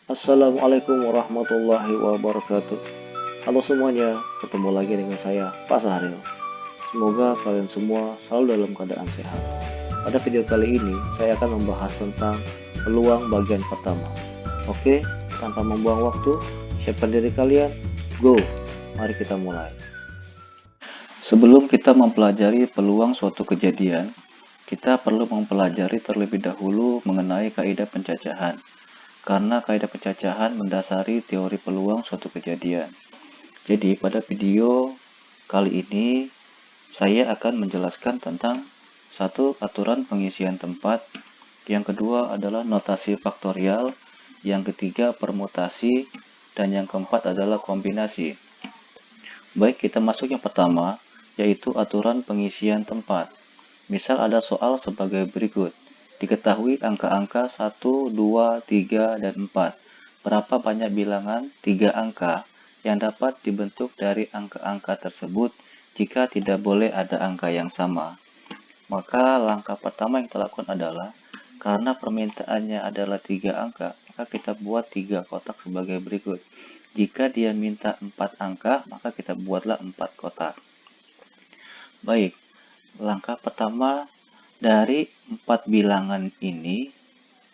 Assalamualaikum warahmatullahi wabarakatuh. Halo semuanya, ketemu lagi dengan saya, Pak Sahril. Semoga kalian semua selalu dalam keadaan sehat. Pada video kali ini, saya akan membahas tentang peluang bagian pertama. Oke, tanpa membuang waktu, siapkan diri kalian, go! Mari kita mulai. Sebelum kita mempelajari peluang suatu kejadian, kita perlu mempelajari terlebih dahulu mengenai kaidah pencacahan. Karena kaidah pencacahan mendasari teori peluang suatu kejadian. Jadi pada video kali ini saya akan menjelaskan tentang satu aturan pengisian tempat, yang kedua adalah notasi faktorial, yang ketiga permutasi, dan yang keempat adalah kombinasi. Baik, kita masuk yang pertama, yaitu aturan pengisian tempat. Misal ada soal sebagai berikut. Diketahui angka-angka 1, 2, 3, dan 4. Berapa banyak bilangan 3 angka yang dapat dibentuk dari angka-angka tersebut jika tidak boleh ada angka yang sama? Maka langkah pertama yang kita lakukan adalah, karena permintaannya adalah 3 angka, maka kita buat 3 kotak sebagai berikut. Jika dia minta 4 angka, maka kita buatlah 4 kotak. Baik, langkah pertama dari 4 bilangan ini,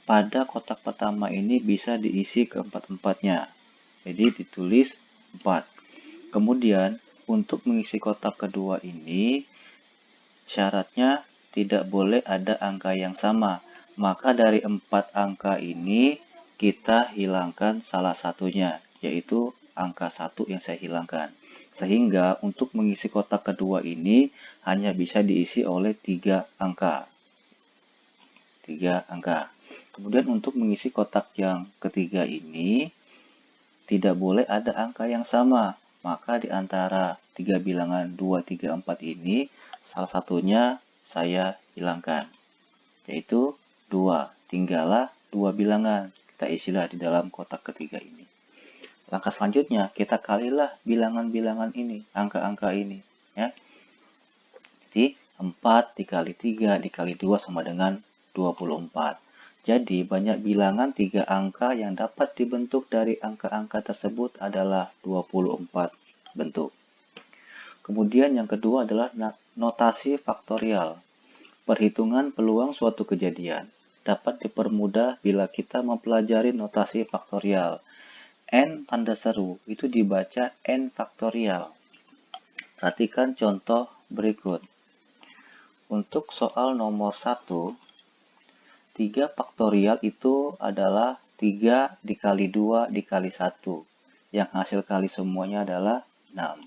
pada kotak pertama ini bisa diisi keempat-empatnya. Jadi ditulis 4. Kemudian, untuk mengisi kotak kedua ini, syaratnya tidak boleh ada angka yang sama. Maka dari 4 angka ini, kita hilangkan salah satunya, yaitu angka 1 yang saya hilangkan. Sehingga untuk mengisi kotak kedua ini hanya bisa diisi oleh 3 angka. 3 angka. Kemudian untuk mengisi kotak yang ketiga ini, tidak boleh ada angka yang sama. Maka di antara 3 bilangan 2, 3, 4 ini, salah satunya saya hilangkan, yaitu 2. Tinggallah 2 bilangan. Kita isilah di dalam kotak ketiga ini. Langkah selanjutnya, kita kalilah bilangan-bilangan ini, angka-angka ini. Ya. Jadi, 4 dikali 3 dikali 2 sama dengan 24. Jadi, banyak bilangan 3 angka yang dapat dibentuk dari angka-angka tersebut adalah 24 bentuk. Kemudian yang kedua adalah notasi faktorial. Perhitungan peluang suatu kejadian dapat dipermudah bila kita mempelajari notasi faktorial. N tanda seru itu dibaca N faktorial. Perhatikan contoh berikut. Untuk soal nomor 1, 3 faktorial itu adalah 3 dikali 2 dikali 1. Yang hasil kali semuanya adalah 6.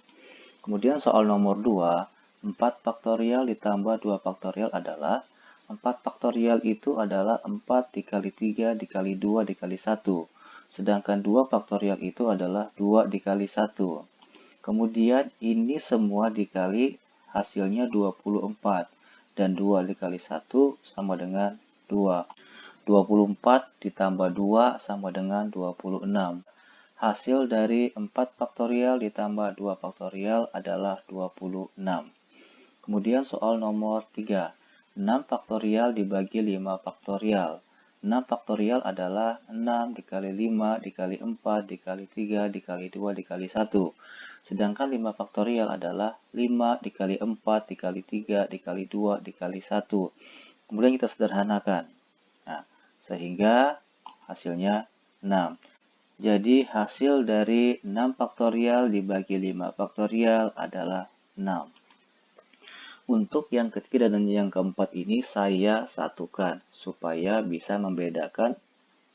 Kemudian soal nomor 2, 4 faktorial ditambah 2 faktorial adalah 4 faktorial itu adalah 4 dikali 3 dikali 2 dikali 1. Sedangkan 2 faktorial itu adalah 2 dikali 1. Kemudian ini semua dikali hasilnya 24. Dan 2 dikali 1 sama dengan 2. 24 ditambah 2 sama dengan 26. Hasil dari 4 faktorial ditambah 2 faktorial adalah 26. Kemudian soal nomor 3. 6 faktorial dibagi 5 faktorial. 6 faktorial adalah 6 dikali 5 dikali 4 dikali 3 dikali 2 dikali 1. Sedangkan 5 faktorial adalah 5 dikali 4 dikali 3 dikali 2 dikali 1. Kemudian kita sederhanakan. Nah, sehingga hasilnya 6. Jadi hasil dari 6 faktorial dibagi 5 faktorial adalah 6. Untuk yang ketiga dan yang keempat ini saya satukan supaya bisa membedakan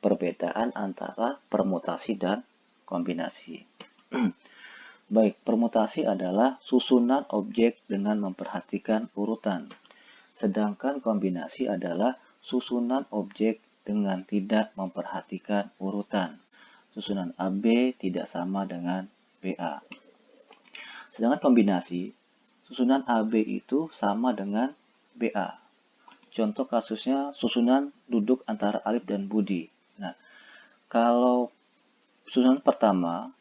perbedaan antara permutasi dan kombinasi. Baik, permutasi adalah susunan objek dengan memperhatikan urutan. Sedangkan kombinasi adalah susunan objek dengan tidak memperhatikan urutan. Susunan AB tidak sama dengan BA. Sedangkan kombinasi, susunan AB itu sama dengan BA. Contoh kasusnya susunan duduk antara Alif dan Budi. Nah, kalau susunan pertama,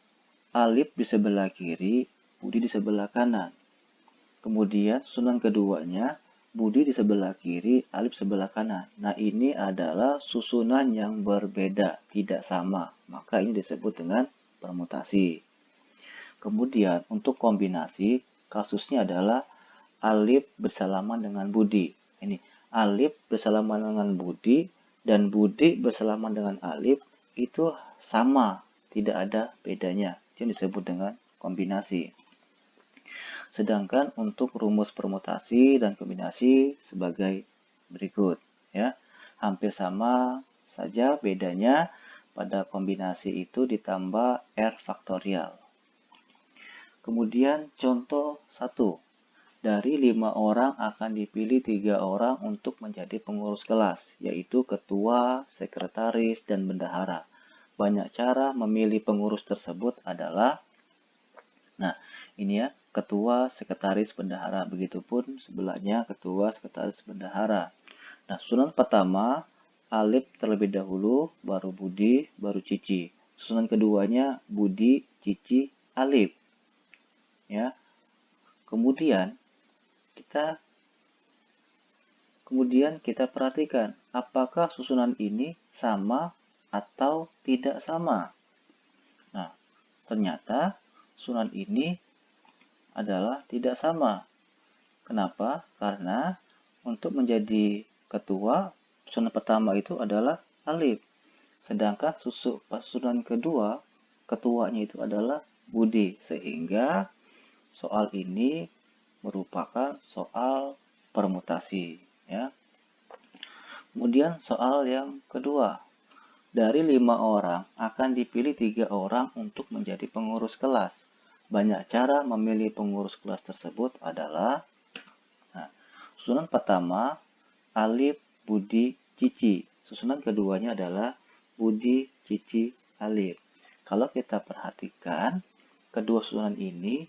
Alif di sebelah kiri, Budi di sebelah kanan. Kemudian susunan keduanya, Budi di sebelah kiri, Alif sebelah kanan. Nah, ini adalah susunan yang berbeda, tidak sama. Maka ini disebut dengan permutasi. Kemudian, untuk kombinasi, kasusnya adalah Alif bersalaman dengan Budi. Ini, Alif bersalaman dengan Budi, dan Budi bersalaman dengan Alif, itu sama, tidak ada bedanya. Itu disebut dengan kombinasi. Sedangkan untuk rumus permutasi dan kombinasi sebagai berikut, ya. Hampir sama saja, bedanya pada kombinasi itu ditambah R faktorial. Kemudian contoh 1. Dari 5 orang akan dipilih 3 orang untuk menjadi pengurus kelas, yaitu ketua, sekretaris, dan bendahara. Banyak cara memilih pengurus tersebut adalah, nah ini ya, ketua, sekretaris, bendahara. Begitupun sebelahnya ketua, sekretaris, bendahara. Nah, susunan pertama, Alif terlebih dahulu, baru Budi, baru Cici. Susunan keduanya, Budi, Cici, Alif. Ya. Kemudian kita perhatikan apakah susunan ini sama atau tidak sama. Nah, ternyata susunan ini adalah tidak sama. Kenapa? Karena untuk menjadi ketua, susunan pertama itu adalah Alif. Sedangkan susunan kedua, ketuanya itu adalah Budi. Sehingga soal ini merupakan soal permutasi. Ya. Kemudian soal yang kedua. Dari 5 orang akan dipilih 3 orang untuk menjadi pengurus kelas. Banyak cara memilih pengurus kelas tersebut adalah, nah, susunan pertama, Alif, Budi, Cici. Susunan keduanya adalah Budi, Cici, Alif. Kalau kita perhatikan, kedua susunan ini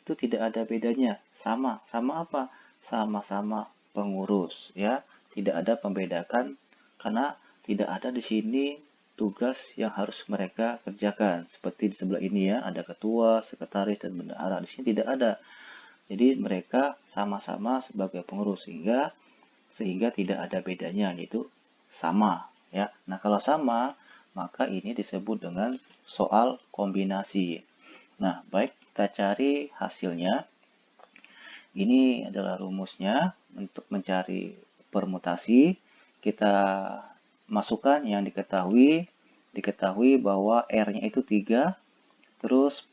itu tidak ada bedanya. Sama apa? Sama-sama pengurus, ya. Tidak ada pembedakan karena tidak ada di sini tugas yang harus mereka kerjakan. Seperti di sebelah ini ya, ada ketua, sekretaris, dan bendahara. Di sini tidak ada. Jadi mereka sama-sama sebagai pengurus sehingga tidak ada bedanya, yaitu sama. Ya. Nah, kalau sama, maka ini disebut dengan soal kombinasi. Nah, baik, kita cari hasilnya. Ini adalah rumusnya untuk mencari permutasi. Kita masukkan yang diketahui bahwa R-nya itu 3, terus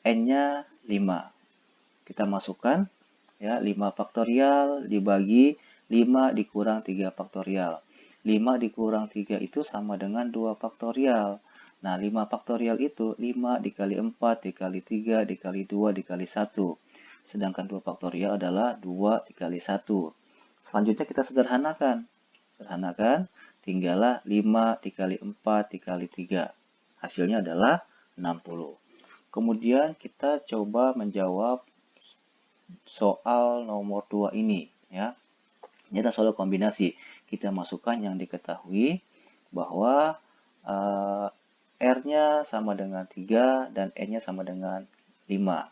N-nya 5. Kita masukkan, ya, 5 faktorial dibagi 5 dikurang 3 faktorial. 5 dikurang 3 itu sama dengan 2 faktorial. Nah, 5 faktorial itu 5 dikali 4 dikali 3 dikali 2 dikali 1. Sedangkan 2 faktorial adalah 2 dikali 1. Selanjutnya kita sederhanakan. Tinggallah 5 dikali 4 dikali 3. Hasilnya adalah 60. Kemudian kita coba menjawab soal nomor 2 ini. Ya. Ini adalah soal kombinasi. Kita masukkan yang diketahui bahwa R-nya sama dengan 3 dan N-nya sama dengan 5.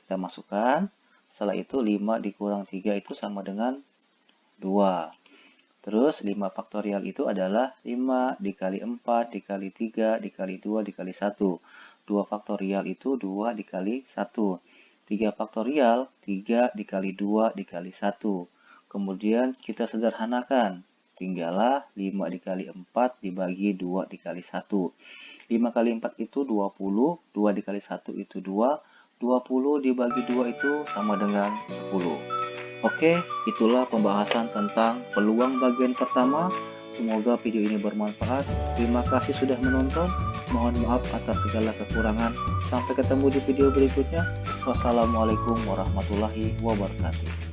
Kita masukkan. Setelah itu 5 dikurang 3 itu sama dengan 2. Terus 5 faktorial itu adalah 5 dikali 4 dikali 3 dikali 2 dikali 1. 2 faktorial itu 2 dikali 1. 3 faktorial 3 dikali 2 dikali 1. Kemudian kita sederhanakan. Tinggallah 5 dikali 4 dibagi 2 dikali 1. 5 kali 4 itu 20. 2 dikali 1 itu 2. 20 dibagi 2 itu sama dengan 10. Oke, itulah pembahasan tentang peluang bagian pertama. Semoga video ini bermanfaat. Terima kasih sudah menonton. Mohon maaf atas segala kekurangan. Sampai ketemu di video berikutnya. Wassalamualaikum warahmatullahi wabarakatuh.